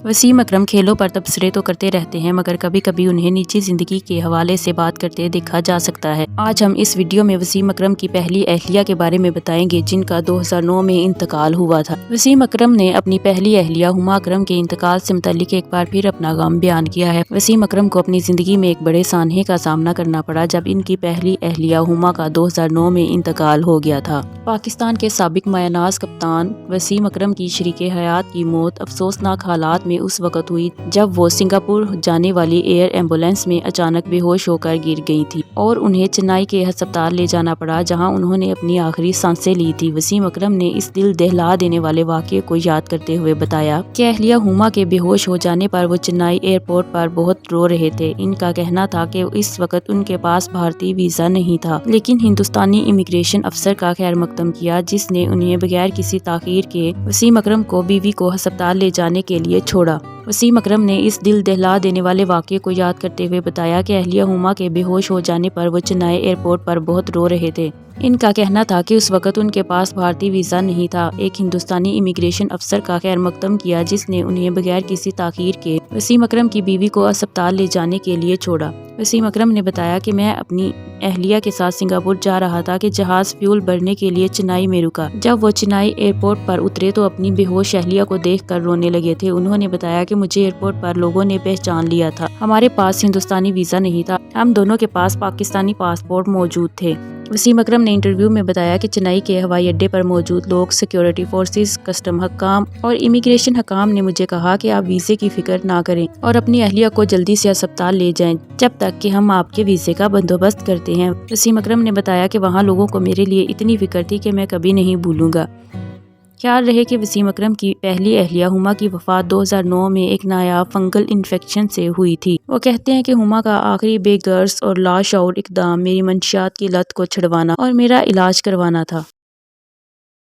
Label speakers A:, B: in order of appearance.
A: वसीम अकरम खेलों पर तबसरे तो करते रहते हैं, मगर कभी कभी उन्हें निजी जिंदगी के हवाले से बात करते देखा जा सकता है। आज हम इस वीडियो में वसीम अकरम की पहली अहलिया के बारे में बताएंगे, जिनका 2009 में इंतकाल हुआ था। वसीम अकरम ने अपनी पहली अहलिया हुमा अकरम के इंतकाल से मुताल्लिक एक बार फिर अपना गम बयान किया है। वसीम अकरम को अपनी जिंदगी में एक बड़े सानहे का सामना करना पड़ा जब इनकी पहली अहलिया हुमा का 2009 में इंतकाल हो गया था। पाकिस्तान के साबिक मायानाज कप्तान वसीम अकरम की शरीके हयात की मौत अफसोसनाक हालात में उस वक्त हुई जब वो सिंगापुर जाने वाली एयर एम्बुलेंस में अचानक बेहोश होकर गिर गई थी और उन्हें चेन्नई के अस्पताल ले जाना पड़ा, जहां उन्होंने अपनी आखिरी सांसें ली थी। वसीम अकरम ने इस दिल दहला देने वाले वाक़ये को याद करते हुए बताया कि अहलिया हुमा के बेहोश हो जाने पर वो चेन्नई एयरपोर्ट पर बहुत रो रहे थे। इनका कहना था कि इस वक्त उनके पास भारतीय वीजा नहीं था, लेकिन हिंदुस्तानी इमिग्रेशन अफसर का खैर मकदम किया, जिसने उन्हें बगैर किसी ताखीर के वसीम अकरम को बीवी को अस्पताल ले जाने के लिए छोड़ा। वसीम अकरम ने इस दिल दहला देने वाले वाक़ये को याद करते हुए बताया कि अहलिया हुमा के बेहोश हो जाने पर वो चेन्नई एयरपोर्ट पर बहुत रो रहे थे। इनका कहना था कि उस वक्त उनके पास भारतीय वीज़ा नहीं था। एक हिंदुस्तानी इमिग्रेशन अफसर का खैर मकदम किया, जिसने उन्हें बगैर किसी ताखीर के वसीम अकरम की बीवी को अस्पताल ले जाने के लिए छोड़ा। वसीम अकरम ने बताया कि मैं अपनी अहलिया के साथ सिंगापुर जा रहा था कि जहाज फ्यूल भरने के लिए चेन्नई में रुका। जब वो चेन्नई एयरपोर्ट पर उतरे तो अपनी बेहोश अहलिया को देखकर रोने लगे थे। उन्होंने बताया कि मुझे एयरपोर्ट पर लोगों ने पहचान लिया था। हमारे पास हिंदुस्तानी वीज़ा नहीं था, हम दोनों के पास पाकिस्तानी पासपोर्ट मौजूद थे। वसीम अकरम ने इंटरव्यू में बताया कि चेन्नई के हवाई अड्डे पर मौजूद लोग, सिक्योरिटी फोर्सेस, कस्टम हकाम और इमिग्रेशन हकाम ने मुझे कहा कि आप वीज़े की फिक्र ना करें और अपनी अहलिया को जल्दी से अस्पताल ले जाएं, जब तक कि हम आपके वीज़े का बंदोबस्त करते हैं। वसीम अकरम ने बताया कि वहाँ लोगों को मेरे लिए इतनी फिक्र थी कि मैं कभी नहीं भूलूंगा। ख्याल रहे कि वसीम अकरम की पहली अहलिया हुमा की वफ़ात 2009 में एक नायाब फंगल इन्फेक्शन से हुई थी। वो कहते हैं कि हुमा का आखिरी बेगर्स और लाशऊर इक़दाम मेरी मंशियात की लत को छुड़वाना और मेरा इलाज करवाना था।